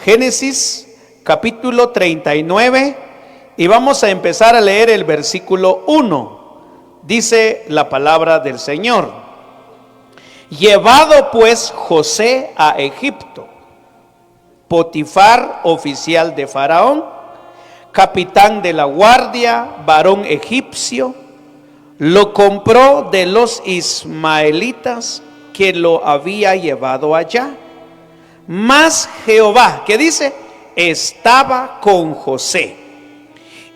Génesis capítulo 39 y vamos a empezar a leer el versículo 1. Dice la palabra del Señor: llevado pues José a Egipto, Potifar, oficial de Faraón, capitán de la guardia, varón egipcio, lo compró de los ismaelitas que lo había llevado allá. Mas Jehová, ¿qué dice? Estaba con José,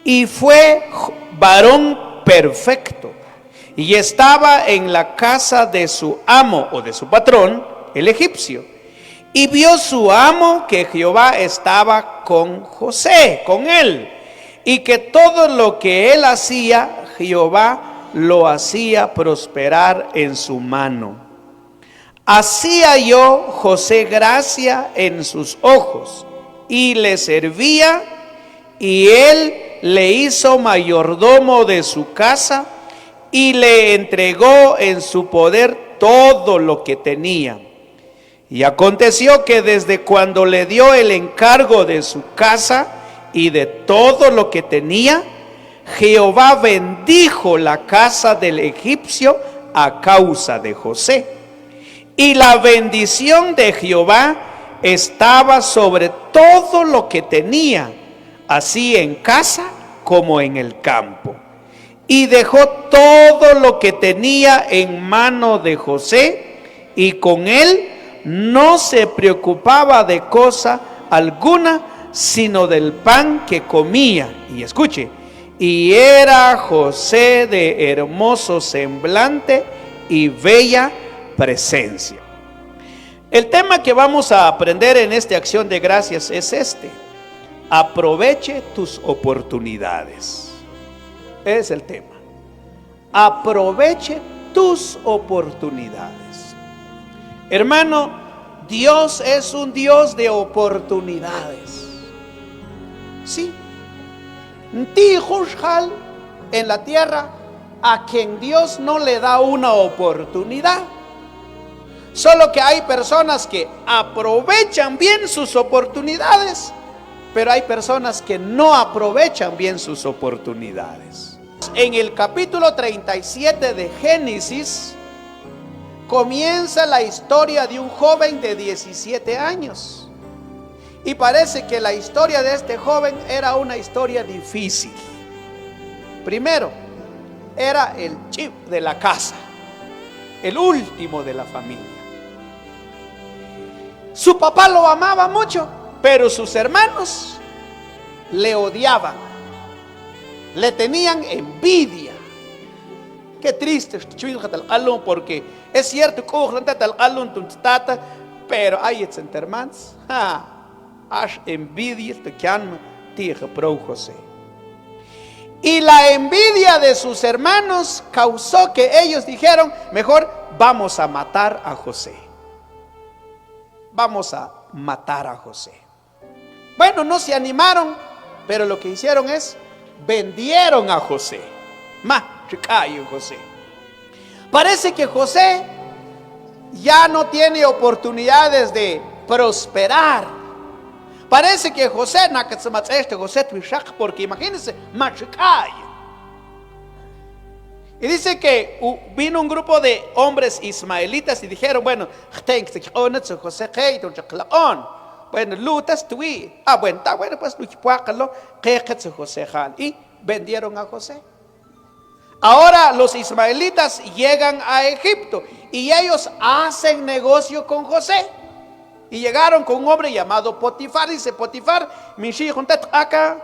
y fue varón perfecto, y estaba en la casa de su amo o de su patrón, el egipcio. Y vio su amo que Jehová estaba con José, con él, y que todo lo que él hacía, Jehová lo hacía prosperar en su mano. Así halló José gracia en sus ojos, y le servía, y él le hizo mayordomo de su casa, y le entregó en su poder todo lo que tenía. Y aconteció que desde cuando le dio el encargo de su casa y de todo lo que tenía, Jehová bendijo la casa del egipcio a causa de José. Y la bendición de Jehová estaba sobre todo lo que tenía, así en casa como en el campo. Y dejó todo lo que tenía en mano de José, y con él no se preocupaba de cosa alguna, sino del pan que comía. Y escuche, y era José de hermoso semblante y bella presencia. El tema que vamos a aprender en esta acción de gracias es este: aproveche tus oportunidades. Es el tema. Aproveche tus oportunidades. Hermano, Dios es un Dios de oportunidades. Sí. En la tierra, a quien Dios no le da una oportunidad. Solo que hay personas que aprovechan bien sus oportunidades, pero hay personas que no aprovechan bien sus oportunidades. En el capítulo 37 de Génesis comienza la historia de un joven de 17 años. Y parece que la historia de este joven era una historia difícil. Primero, era el chip de la casa, el último de la familia. Su papá lo amaba mucho, pero sus hermanos le odiaban, le tenían envidia. Qué triste, porque es cierto que pero hay entre hermanos, envidia José. Y la envidia de sus hermanos causó que ellos dijeron: mejor vamos a matar a José. Vamos a matar a José. Bueno, no se animaron, pero lo que hicieron es vendieron a José. José. Parece que José ya no tiene oportunidades de prosperar. Parece que José, porque imagínense, y dice que vino un grupo de hombres ismaelitas y dijeron: bueno, bueno, lutas tú, bueno, está bueno, pues José, y vendieron a José. Ahora los ismaelitas llegan a Egipto y ellos hacen negocio con José. Y llegaron con un hombre llamado Potifar. Dice Potifar: mi hijo acá,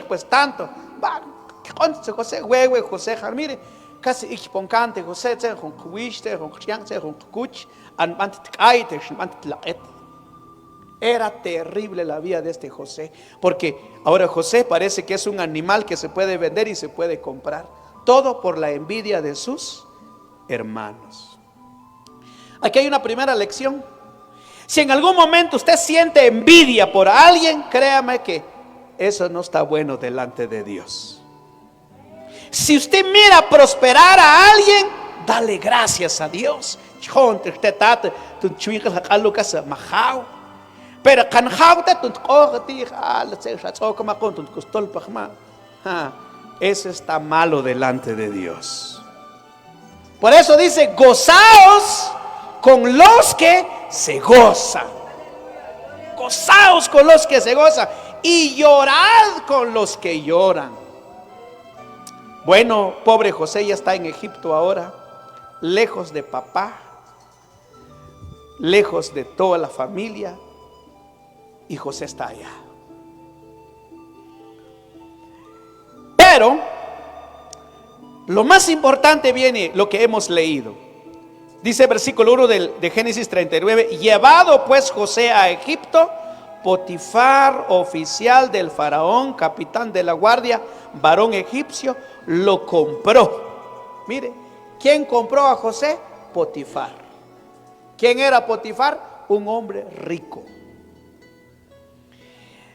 pues tanto. José, José, mire, casi ikiponcante José, con cuiste, con chianse, con cuch, Era terrible la vida de este José, porque ahora José parece que es un animal que se puede vender y se puede comprar. Todo por la envidia de sus hermanos. Aquí hay una primera lección. Si en algún momento usted siente envidia por alguien, créame que eso no está bueno delante de Dios. Si usted mira prosperar a alguien, dale gracias a Dios chon te tate tu chwinkel hakalukas mahau pero canjau te tu ti la se shatso como con tu costol pajma eso está malo delante de Dios. Por eso dice gozaos con los que se gozan, gozaos con los que se gozan y llorad con los que lloran. Bueno, pobre José ya está en Egipto ahora, lejos de papá, lejos de toda la familia, y José está allá. Pero lo más importante viene lo que hemos leído. Dice versículo 1 de Génesis 39, llevado pues José a Egipto, Potifar, oficial del faraón, capitán de la guardia, varón egipcio, lo compró. Mire, ¿quién compró a José? Potifar. ¿Quién era Potifar? Un hombre rico.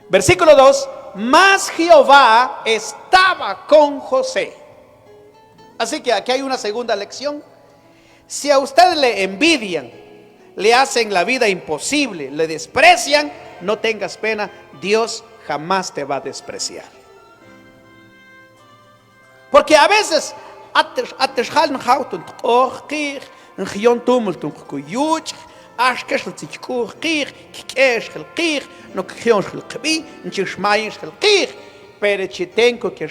Versículo 2, mas Jehová estaba con José. Así que aquí hay una segunda lección. Si a usted le envidian, le hacen la vida imposible, le desprecian, no tengas pena, Dios jamás te va a despreciar. Porque a veces pero chitenko que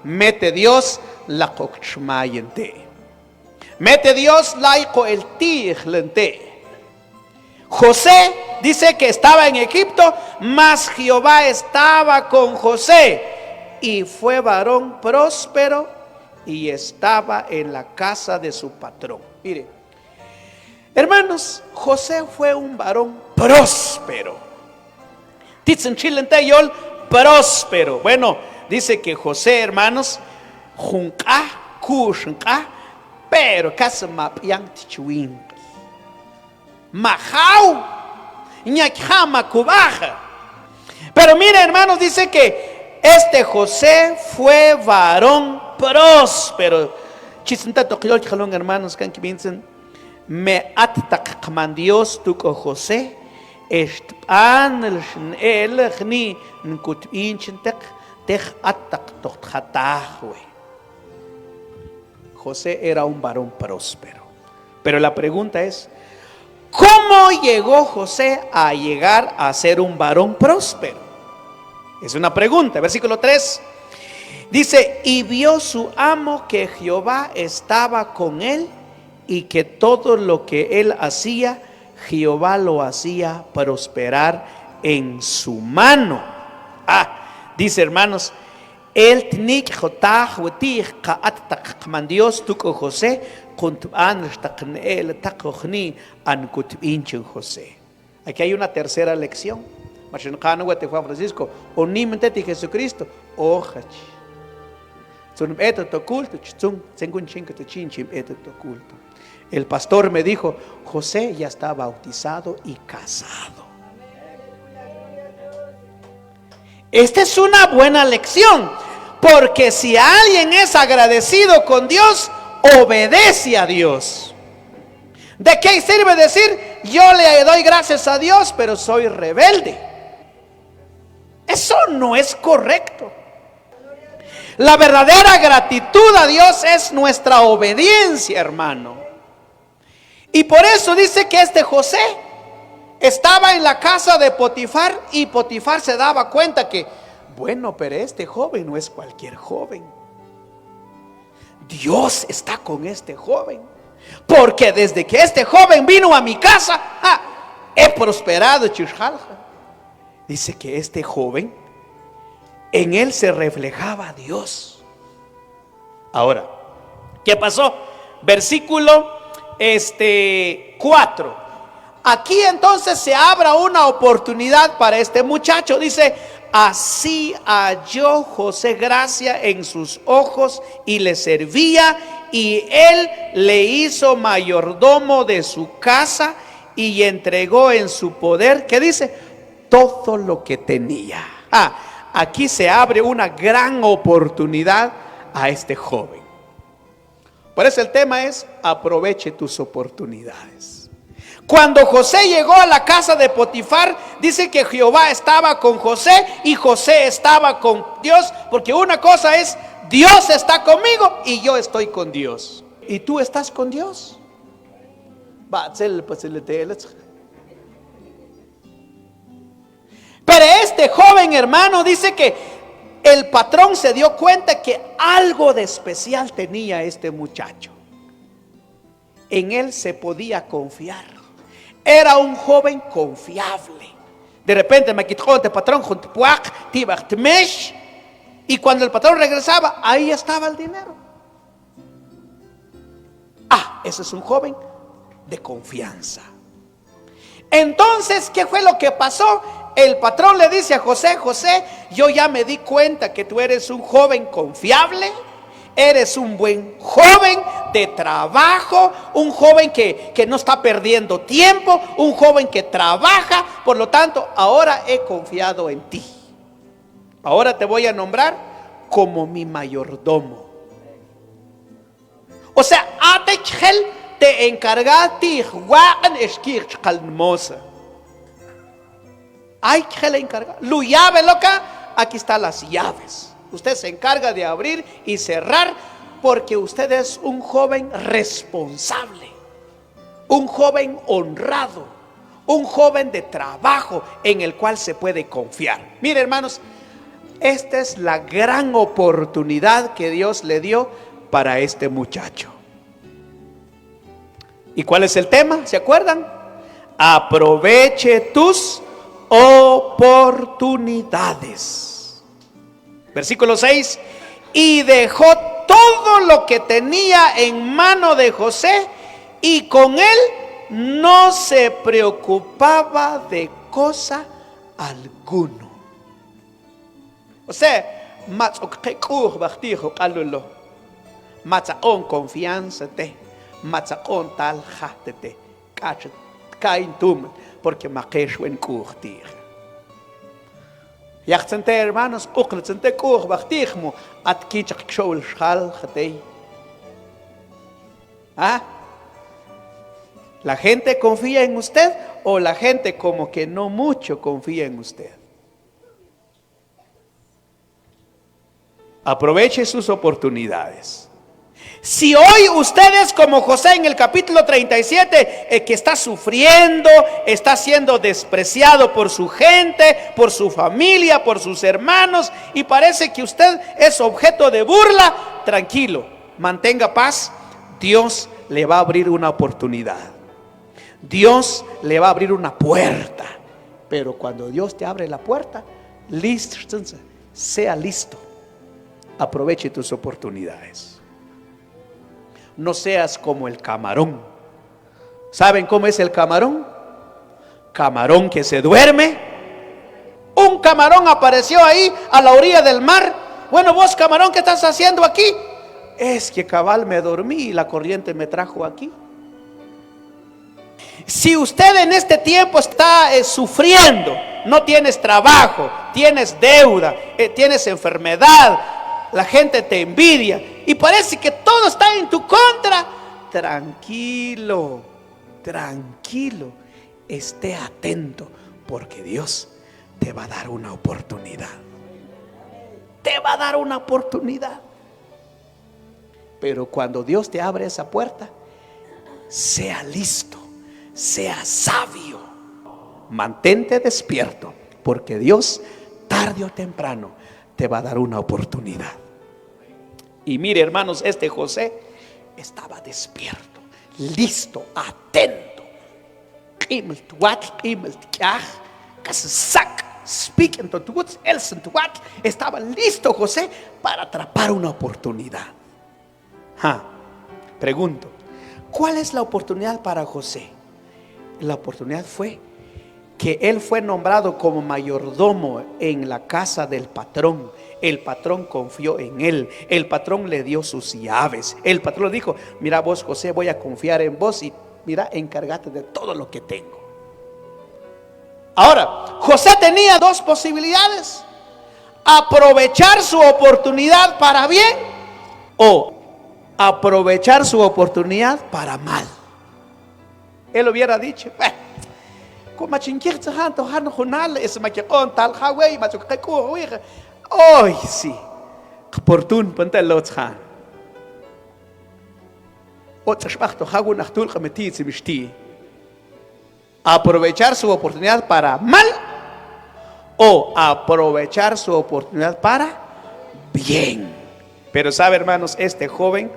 mete Dios la cochmayente. Mete Dios laico el tiglente. José dice que estaba en Egipto, mas Jehová estaba con José y fue varón próspero y estaba en la casa de su patrón. Mire, hermanos, José fue un varón próspero. Dicen chilente yol próspero. Bueno, dice que José, hermanos, junca, kushnka, pero casi mapian tichuin. Majau, ñakjama kubaja. Pero mire, hermanos, dice que este José fue varón próspero. Chisenta toquilol chalón, hermanos, can que piensen, me atak Dios tuco José, an el ni nkut inchentek, tech atak tochatahwe. José era un varón próspero. Pero la pregunta es, ¿cómo llegó José a llegar a ser un varón próspero? Es una pregunta. Versículo 3 dice, y vio su amo que Jehová estaba con él y que todo lo que él hacía, Jehová lo hacía prosperar en su mano. Dice, hermanos, el tnik jotah wetig kaat takman Dios tuko José kuntuan taknel takochni an kutinchen José. Aquí hay una tercera lección. Machinjano guate Juan Francisco, onimente Jesucristo, ojach. Sun eto toculto, chtzum, sengun chinko te chinchim eto toculto. El pastor me dijo, José ya está bautizado y casado. Esta es una buena lección, porque si alguien es agradecido con Dios, obedece a Dios. ¿De qué sirve decir, yo le doy gracias a Dios, pero soy rebelde? Eso no es correcto. La verdadera gratitud a Dios es nuestra obediencia, hermano. Y por eso dice que este José estaba en la casa de Potifar y Potifar se daba cuenta que, bueno, pero este joven no es cualquier joven. Dios está con este joven. Porque desde que este joven vino a mi casa, he prosperado. Dice que este joven, en él se reflejaba Dios. Ahora, ¿qué pasó? Versículo 4. Aquí entonces se abre una oportunidad para este muchacho. Dice, así halló José gracia en sus ojos y le servía, y él le hizo mayordomo de su casa y entregó en su poder, ¿qué dice? Todo lo que tenía. Aquí se abre una gran oportunidad a este joven. Por eso el tema es: aproveche tus oportunidades. Cuando José llegó a la casa de Potifar, dice que Jehová estaba con José y José estaba con Dios, porque una cosa es: Dios está conmigo y yo estoy con Dios. ¿Y tú estás con Dios? Pero este joven hermano dice que el patrón se dio cuenta que algo de especial tenía este muchacho. En él se podía confiar. Era un joven confiable. De repente me quitó el patrón y cuando el patrón regresaba, ahí estaba el dinero. Ese es un joven de confianza. Entonces, ¿qué fue lo que pasó? El patrón le dice a José: José, yo ya me di cuenta que tú eres un joven confiable, eres un buen joven de trabajo, un joven que no está perdiendo tiempo, un joven que trabaja. Por lo tanto, ahora he confiado en ti. Ahora te voy a nombrar como mi mayordomo. O sea, te encargaste. Hay que le encargar. Lu llave loca, aquí están las llaves. Usted se encarga de abrir y cerrar, porque usted es un joven responsable, un joven honrado, un joven de trabajo en el cual se puede confiar. Mire, hermanos, esta es la gran oportunidad que Dios le dio para este muchacho. ¿Y cuál es el tema? ¿Se acuerdan? Aproveche tus oportunidades. Versículo 6: y dejó todo lo que tenía en mano de José, y con él no se preocupaba de cosa alguno. O sea, matzaon confianza te, matzaon tal jatete, kain tum, porque maqueshwen kurtir. Yachtente, hermanos, ukletsente kur bachtichmo at kichak shol shal jatei. ¿La gente confía en usted o la gente como que no mucho confía en usted? Aproveche sus oportunidades. Si hoy usted es como José en el capítulo 37, que está sufriendo, está siendo despreciado por su gente, por su familia, por sus hermanos, y parece que usted es objeto de burla, tranquilo, mantenga paz. Dios le va a abrir una oportunidad. Dios le va a abrir una puerta. Pero cuando Dios te abre la puerta, sea listo. Aproveche tus oportunidades. No seas como el camarón. ¿Saben cómo es el camarón? Camarón que se duerme. Un camarón apareció ahí a la orilla del mar. Bueno, vos, camarón, ¿qué estás haciendo aquí? Es que cabal me dormí y la corriente me trajo aquí. Si usted en este tiempo está sufriendo, no tienes trabajo, tienes deuda, tienes enfermedad, la gente te envidia y parece que todo está en tu contra, tranquilo, tranquilo, esté atento, porque Dios te va a dar una oportunidad. Te va a dar una oportunidad. Pero cuando Dios te abre esa puerta, sea listo, sea sabio, mantente despierto, porque Dios tarde o temprano te va a dar una oportunidad. Y mire, hermanos, este José estaba despierto, listo, atento. Estaba listo José para atrapar una oportunidad. Pregunto, ¿cuál es la oportunidad para José? La oportunidad fue que él fue nombrado como mayordomo en la casa del patrón. El patrón confió en él. El patrón le dio sus llaves. El patrón le dijo: mira vos, José, voy a confiar en vos y mira, encárgate de todo lo que tengo. Ahora, José tenía dos posibilidades: aprovechar su oportunidad para bien o aprovechar su oportunidad para mal. Él hubiera dicho, hoy sí, oportun ponte los han. Aprovechar su oportunidad para mal o aprovechar su oportunidad para bien. Pero sabe, hermanos, este joven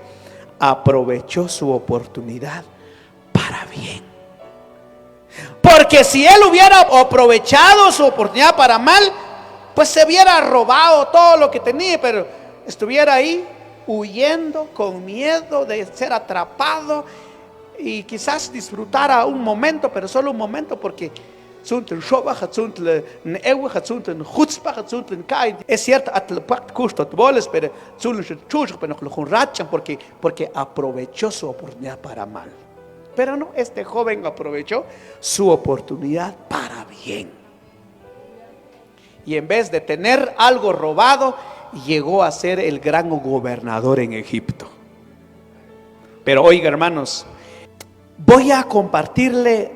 aprovechó su oportunidad para bien. Porque si él hubiera aprovechado su oportunidad para mal, pues se hubiera robado todo lo que tenía, pero estuviera ahí huyendo con miedo de ser atrapado y quizás disfrutara un momento, pero solo un momento, porque es cierto, porque aprovechó su oportunidad para mal. Pero no, este joven aprovechó su oportunidad para bien. Y en vez de tener algo robado, llegó a ser el gran gobernador en Egipto. Pero oiga, hermanos, voy a compartirle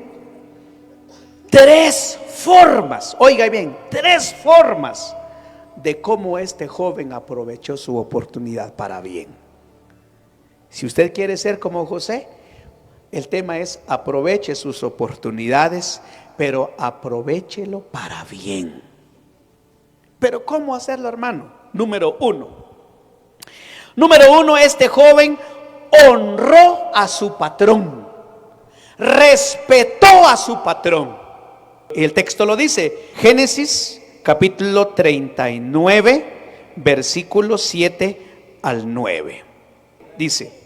3 formas, oiga bien, 3 formas de cómo este joven aprovechó su oportunidad para bien. Si usted quiere ser como José, el tema es aproveche sus oportunidades, pero aprovéchelo para bien. Pero ¿cómo hacerlo, hermano? Número 1, este joven honró a su patrón, respetó a su patrón. El texto lo dice, Génesis capítulo 39, versículos 7 al 9. Dice,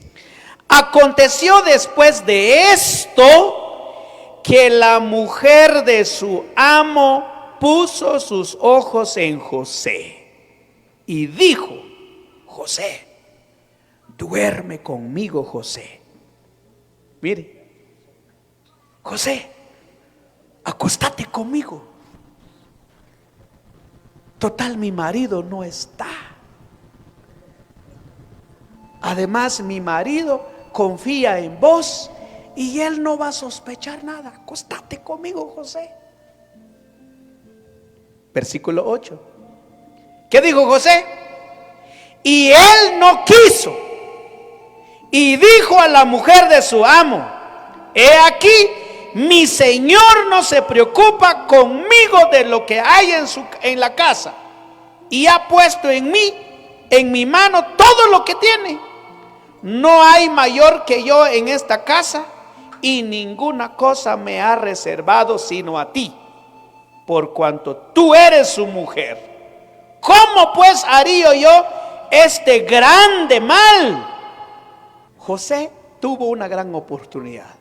aconteció después de esto que la mujer de su amo puso sus ojos en José y dijo, José, duerme conmigo, José. Mire, José, acostate conmigo. Total, mi marido no está. Además, mi marido confía en vos y él no va a sospechar nada. Acostate conmigo, José. Versículo 8. ¿Qué dijo José? Y él no quiso. Y dijo a la mujer de su amo, he aquí, mi señor no se preocupa conmigo de lo que hay en la casa, y ha puesto en mi mano todo lo que tiene. No hay mayor que yo en esta casa, y ninguna cosa me ha reservado sino a ti, por cuanto tú eres su mujer. ¿Cómo pues haría yo este grande mal? José tuvo una gran oportunidad.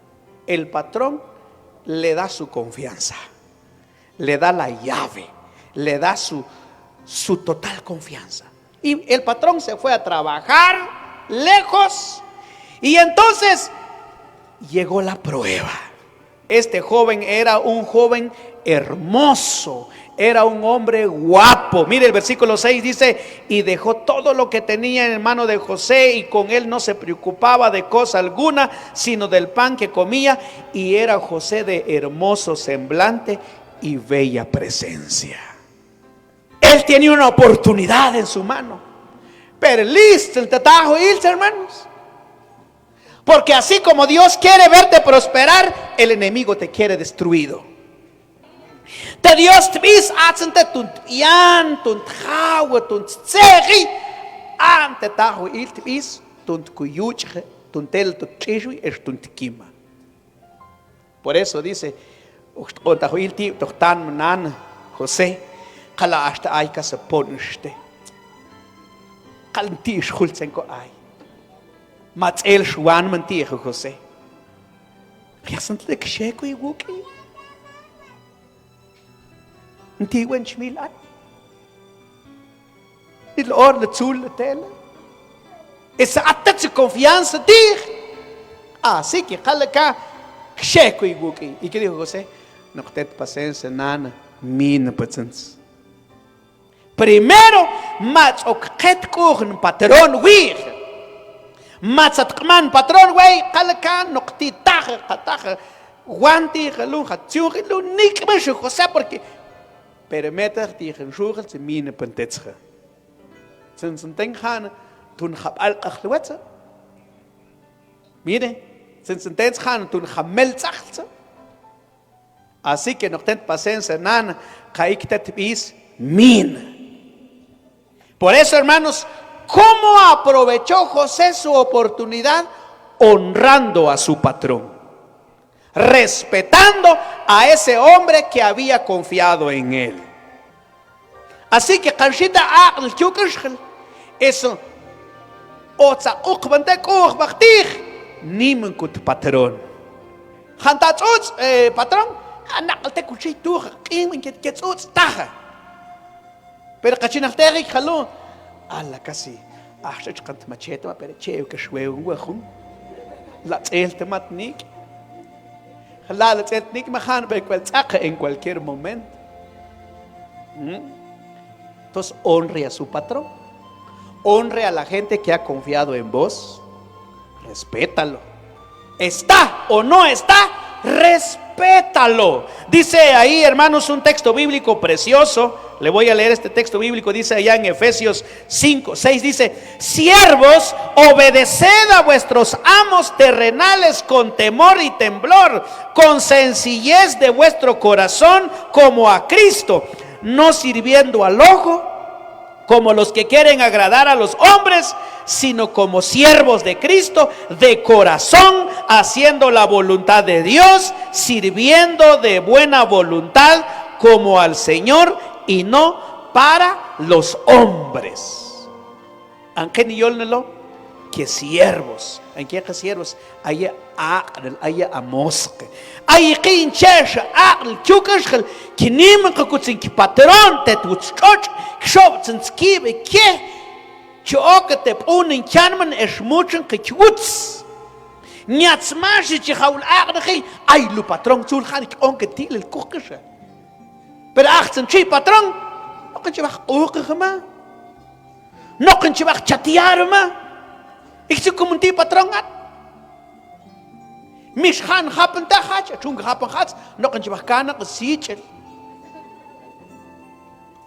El patrón le da su confianza, le da la llave, le da su total confianza. Y el patrón se fue a trabajar lejos, y entonces llegó la prueba. Este joven era un joven hermoso, era un hombre guapo. Mire el versículo 6 dice, y dejó todo lo que tenía en mano de José, y con él no se preocupaba de cosa alguna, sino del pan que comía. Y era José de hermoso semblante y bella presencia. Él tenía una oportunidad en su mano, pero listo el tatajo irse, hermanos. Porque así como Dios quiere verte prosperar, el enemigo te quiere destruido. Te Dios tvis atzente tunt yan tunt jawe tunt tsegi ante tajo il tvis tunt kuyuche tuntel tunt chishui es tunt kima. Por eso dice ontajo il ti tohtan manan José kala hasta ay ka se ponste kalti schulzen ko ay matzel shwan manti José riasant de ksheko y wuki Antiguen schmil an. Il or le zul le tele. Esa atat su confianza dir. Así que jale ka checo y buki. ¿Y qué dijo José? No te paciencia nana, mina paciencia. Primero, mach ok ket kuchen patrón wir. Matzatman patrón güey, calacan, noctitaja, cataja, guanti, jaluja, tzujilu, nik me José porque perimeter tegen shugel se mine pentetscha. Sinds tengan toen hab al khwetsa. Mire, sinds tengan toen hamel zachtsa. Así que no ten paciencia nan kaiktet bis min. Por eso, hermanos, ¿cómo aprovechó José su oportunidad? Honrando a su patrón, respetando a ese hombre que había confiado en él. Así que eso patrón. Pero cachinacteri jaló a la casi ahora cant machete pero cheo que shwe un huejón la tselte matnik la tselte nik mahan en cualquier momento. Entonces honre a su patrón, honre a la gente que ha confiado en vos, respétalo. ¿Está o no está? Respétalo. Dice ahí, hermanos, un texto bíblico precioso. Le voy a leer este texto bíblico. Dice allá en Efesios 5:6, dice: siervos, obedeced a vuestros amos terrenales con temor y temblor, con sencillez de vuestro corazón, como a Cristo, no sirviendo al ojo como los que quieren agradar a los hombres, sino como siervos de Cristo, de corazón, haciendo la voluntad de Dios, sirviendo de buena voluntad como al Señor y no para los hombres. Aunque ni yo no que siervos, en que siervos haya amosque, hay quinches chukas que ni me que que patrón te tuchach que que te ponen charman es mucho que chuts niats más que haul ay lu patrón sul han que til el coche pero achten chi patrón no que va oke ma no que va chatear ma ik zie como die patrón at mis gaan happen ta hat chung happen hat no que va kana que sichel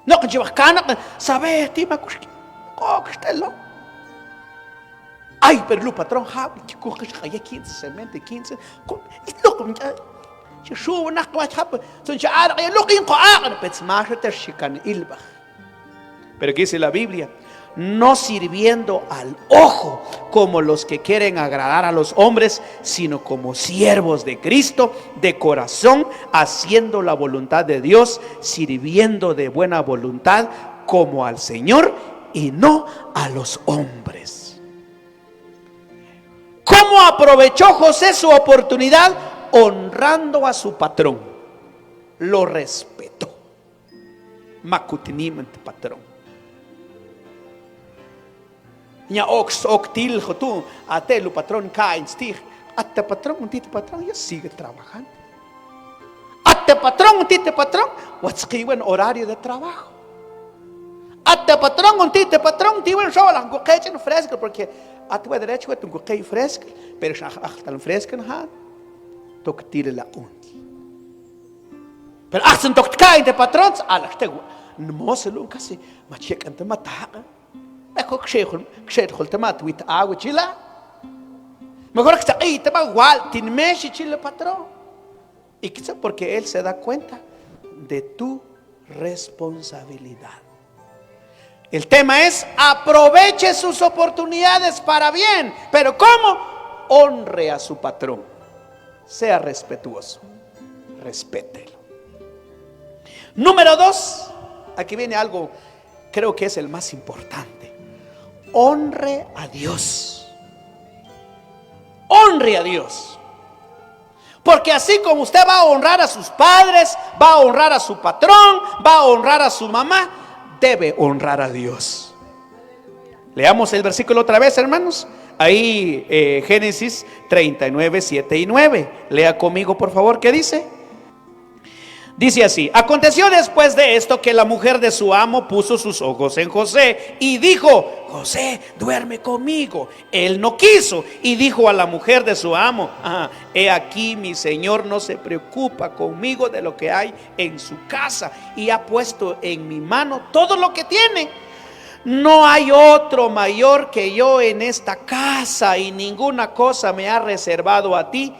no que va kana sabe ti ma kush coquestelo ay pero lu patrón ha que coge ya 15 semente 15 es lo que je shuv nach wat hab so je ar ya lo que in qa'an pets ma te shikan ilbah. Pero que dice la Biblia: no sirviendo al ojo como los que quieren agradar a los hombres, sino como siervos de Cristo, de corazón, haciendo la voluntad de Dios, sirviendo de buena voluntad como al Señor y no a los hombres. ¿Cómo aprovechó José su oportunidad? Honrando a su patrón. Lo respetó. Makutinimant patrón. Nya oktil tú a te lu patrón caen stig atte patrón un tite patrón ya sigue trabajando atte patrón un tite patrón what's en horario de trabajo atte patrón un tite patrón tiwen sola go kechen fresco porque a tu derecho tu go kei fresco pero ya achtan fresco ha toktil la un pero achtan tokkai de patrón ala te no se lo casi ma check ante mata. Mejor que te mate with agua chila. Mejor que te va igual, tin meshi chile patrón. Y quizá porque él se da cuenta de tu responsabilidad. El tema es: aproveche sus oportunidades para bien. Pero ¿cómo? Honre a su patrón. Sea respetuoso. Respételo. Número 2. Aquí viene algo, creo que es el más importante. Honre a Dios. Honre a Dios. Porque así como usted va a honrar a sus padres, va a honrar a su patrón, va a honrar a su mamá, debe honrar a Dios. Leamos el versículo otra vez, hermanos. Ahí Génesis 39, 7 y 9. Lea conmigo, por favor, ¿qué dice? Dice así: aconteció después de esto que la mujer de su amo puso sus ojos en José y dijo: José, duerme conmigo. Él no quiso y dijo a la mujer de su amo: he aquí, mi señor no se preocupa conmigo de lo que hay en su casa y ha puesto en mi mano todo lo que tiene. No hay otro mayor que yo en esta casa y ninguna cosa me ha reservado a ti,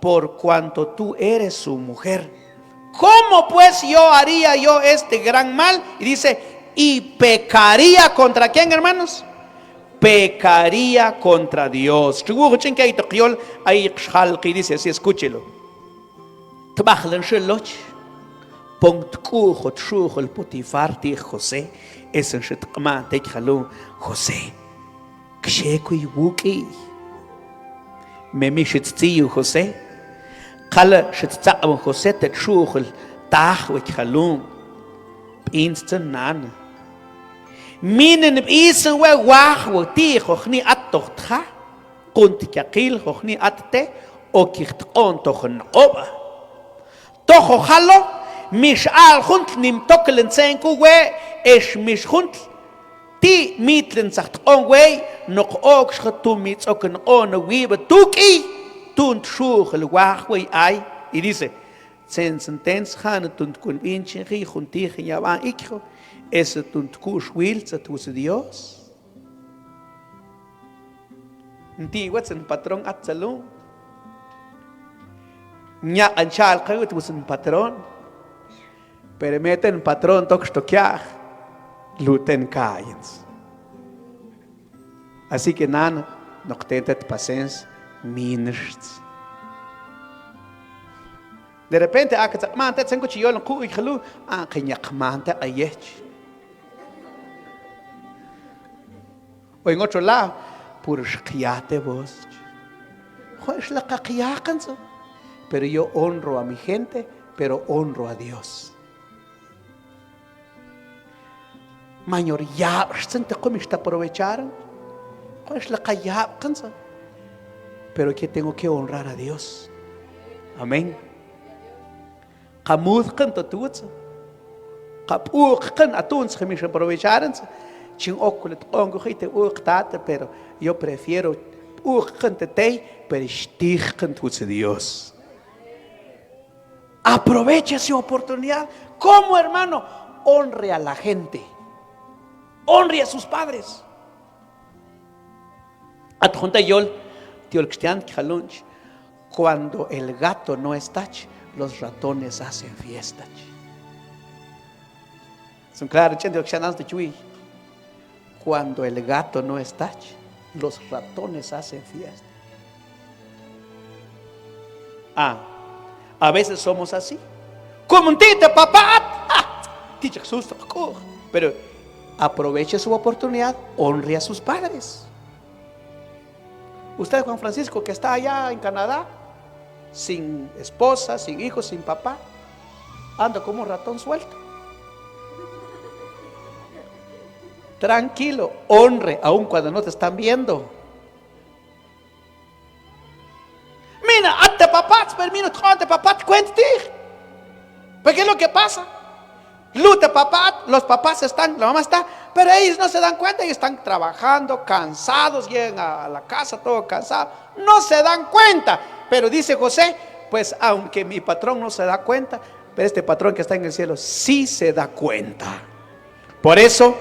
por cuanto tú eres su mujer. ¿Cómo pues haría yo este gran mal? Y dice: y pecaría ¿contra quién, hermanos? Pecaría contra Dios. Dice así, escúchelo. José, José, José, Kala shitzaam José te chuchel tach wek halum instan nan minen isen we wach wo ti khokhni at tochtha kunt yakil khokhni atte okicht on tokhn oba toho halo mish al khunt nim toklen senku we es mish khunt ti mitlen sagt on we nok ok shtu mit okn on we betuki tunt shuchel wachwei ay. Y dice: sentens han tunt kun pinche ri junti ya va ikho ese tunt kush will sa tu Dios. Nti what's en patrón atsalum nya anchal kay tu sen patrón pero meten patrón tokstokyah luten kayens. Así que nan nok tentet paciencia minst. De repente mante tengo chiyol ku ikhlu khnyak mante ayech. O en otro lado, pur shqiate vos. Joder, la qaqiyakanso. Pero yo honro a mi gente, pero honro a Dios. Mayor ya se como está aprovecharon. Joder, la qaqiyakanso. Pero que tengo que honrar a Dios. Amén. Kamud kan tatuts. Kapuk kan atuns khamish aprovecharan. Chin okulet ongojite uktate, pero yo prefiero kan tetei, pero stig kan tuts Dios. Aproveche su oportunidad. ¿Cómo, hermano? Honre a la gente. Honre a sus padres. Adjunta yol Tío el cristiano Jalunch, cuando el gato no está, los ratones hacen fiesta. Son claro, cuando el gato no está, los ratones hacen fiesta. A veces somos así. Como un tite, papá. Pero aproveche su oportunidad, honre a sus padres. Usted, Juan Francisco, que está allá en Canadá, sin esposa, sin hijos, sin papá, anda como un ratón suelto. Tranquilo, honre, aun cuando no te están viendo. Mira, ante papá, ante papá, cuéntate. ¿Pero qué es lo que pasa? Lute papá, los papás están, la mamá está, pero ellos no se dan cuenta, ellos están trabajando, cansados, llegan a la casa todo cansado, no se dan cuenta. Pero dice José, pues aunque mi patrón no se da cuenta, pero este patrón que está en el cielo sí se da cuenta. Por eso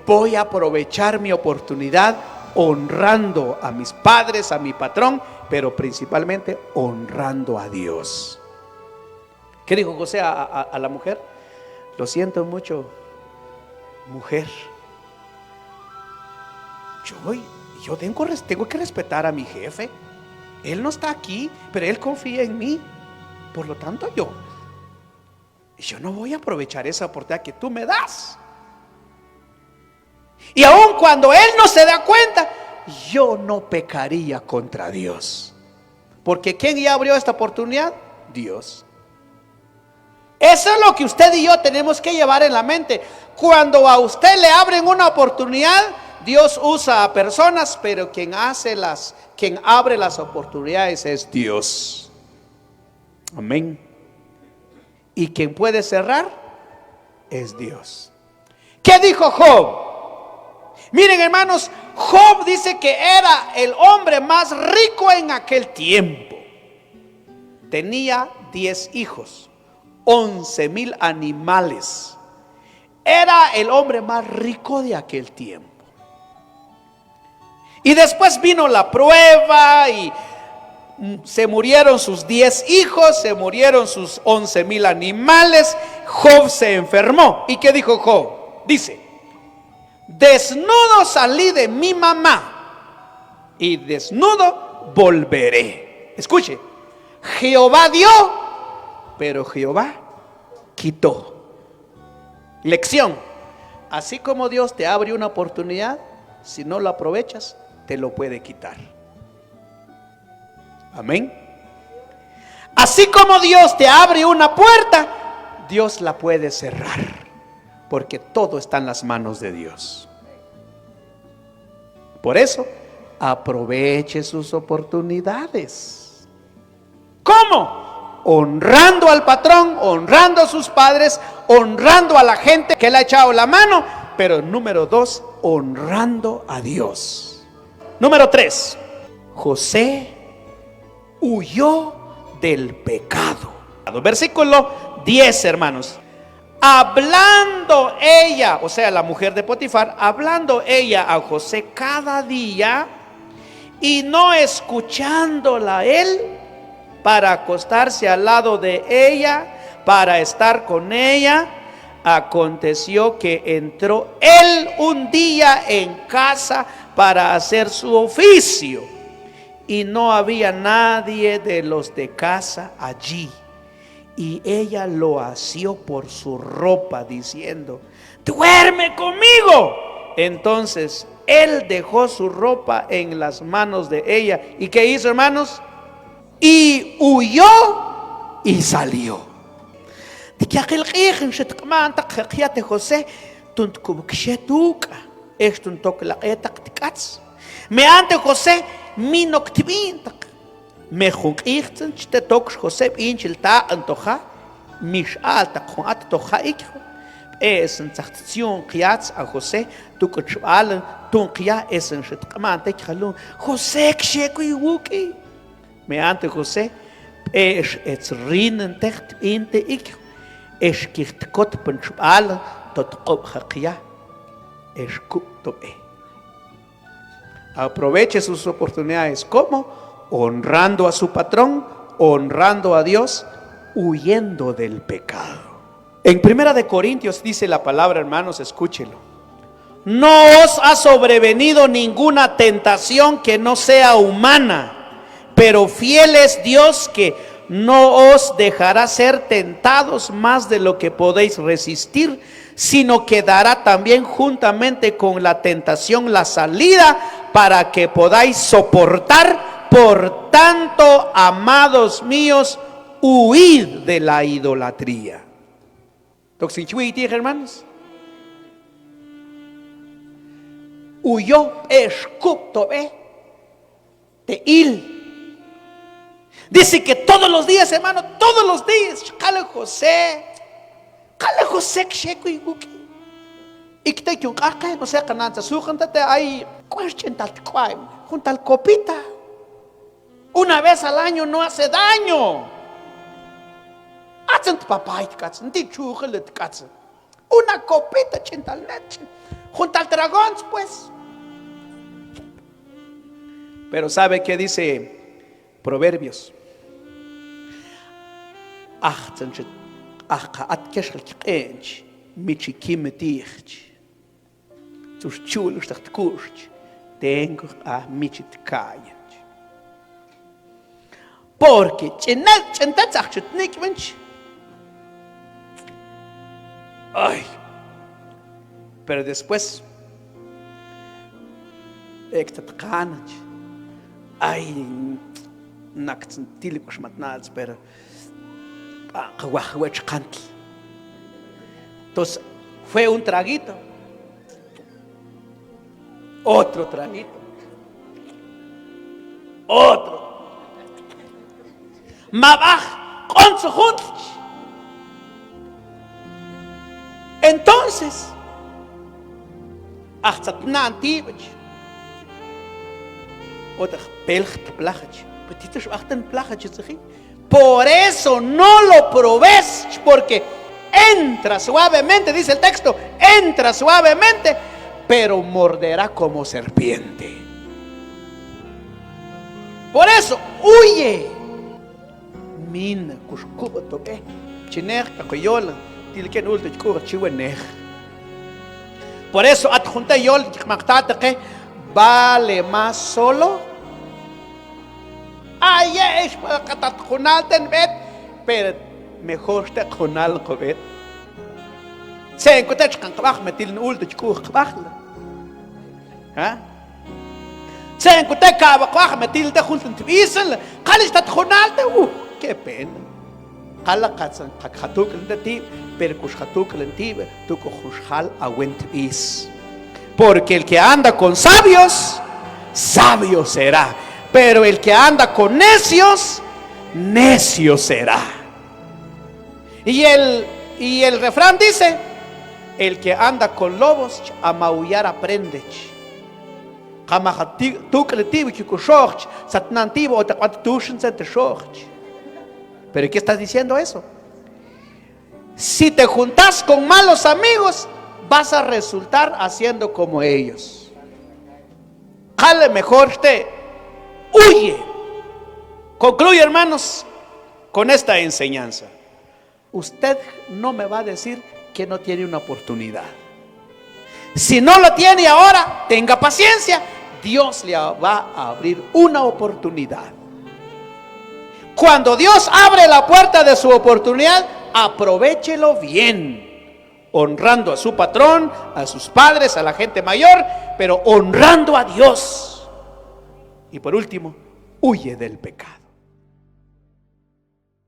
voy a aprovechar mi oportunidad honrando a mis padres, a mi patrón, pero principalmente honrando a Dios. ¿Qué dijo José a la mujer? Lo siento mucho, mujer. Yo tengo que respetar a mi jefe. Él no está aquí, pero él confía en mí. Por lo tanto, yo no voy a aprovechar esa oportunidad que tú me das. Y aun cuando él no se da cuenta, yo no pecaría contra Dios. Porque ¿quién ya abrió esta oportunidad? Dios. Eso es lo que usted y yo tenemos que llevar en la mente. Cuando a usted le abren una oportunidad, Dios usa a personas, pero quien abre las oportunidades es Dios. Amén. Y quien puede cerrar es Dios. ¿Qué dijo Job? Miren, hermanos, Job dice que era el hombre más rico en aquel tiempo. Tenía 10 hijos, 11,000 animales. Era el hombre más rico de aquel tiempo. Y después vino la prueba y se murieron sus 10 hijos, se murieron sus 11,000 animales. Job se enfermó. ¿Y qué dijo Job? Dice: desnudo salí de mi mamá y desnudo volveré. Escuche, Jehová dio, pero Jehová quitó. Lección: así como Dios te abre una oportunidad, si no lo aprovechas, te lo puede quitar. Amén. Así como Dios te abre una puerta, Dios la puede cerrar, porque todo está en las manos de Dios. Por eso, aproveche sus oportunidades. ¿Cómo? Honrando al patrón, honrando a sus padres, honrando a la gente que le ha echado la mano. Pero número 2, honrando a Dios. Número 3, José huyó del pecado. Versículo 10, hermanos. Hablando ella, o sea, la mujer de Potifar, hablando ella a José cada día y no escuchándola él para acostarse al lado de ella, para estar con ella, aconteció que entró él un día en casa para hacer su oficio y no había nadie de los de casa allí. Y ella lo asió por su ropa diciendo: duerme conmigo. Entonces él dejó su ropa en las manos de ella. ¿Y qué hizo, hermanos? Y huyó y salió. Me ante José minoctvintak. Me junqirten te toks José inchil ta antoja mish alta con at toja ikho es en zacción qiats a José tu kuchal tun qia es en shitqamante khalun José ksheku yuki me ante José es etzrinen techt inte ikho es kirtkot punchal tot qob khaqia es kutobe. Aproveche sus oportunidades. ¿Cómo? Honrando a su patrón, honrando a Dios, huyendo del pecado. En 1 Corintios dice la palabra, hermanos, escúchelo: no os ha sobrevenido ninguna tentación que no sea humana, pero fiel es Dios que no os dejará ser tentados más de lo que podéis resistir, sino que dará también juntamente con la tentación la salida para que podáis soportar. Por tanto, amados míos, huid de la idolatría. Hermanos, huyó de él. Dice que todos los días, hermano, todos los días, Cale José, y que te no sé, cananza, sujántate ahí, junto al copita. Una vez al año no hace daño. Una copita chintal leche junto al dragón, pues. Pero ¿sabe qué dice Proverbios? Porque ay, pero después ay, pero entonces fue un traguito, otro traguito, otro. Mabaj con su juntos. Entonces, por eso no lo probes, porque entra suavemente, dice el texto, entra suavemente, pero morderá como serpiente. Por eso, huye. Mina, kushkuba toque, chinech, kakoyola, tilken ulta chkura chiwenech. Por eso, adjunta yol, que vale más solo. Ay, es para catatjonal ten bet, pero mejor te jonal covet. Se encuentra con cabaj metil ulta chkura cabajla. ¿Ah? Se encuentra cabaj metil te juntan tibisel, calis tatjonal te qué pena. Cala katsan kakhatuk lenti, pero kushhatuk lenti, tu kushhal awent is. Porque el que anda con sabios, sabio será. Pero el que anda con necios, necio será. Y el refrán dice: el que anda con lobos, a maullar aprende. Pero ¿qué estás diciendo eso? Si te juntas con malos amigos, vas a resultar haciendo como ellos. Jale, mejor te huye. Concluye, hermanos, con esta enseñanza. Usted no me va a decir que no tiene una oportunidad. Si no lo tiene ahora, tenga paciencia. Dios le va a abrir una oportunidad. Cuando Dios abre la puerta de su oportunidad, aprovéchelo bien, honrando a su patrón, a sus padres, a la gente mayor, pero honrando a Dios. Y por último, huye del pecado.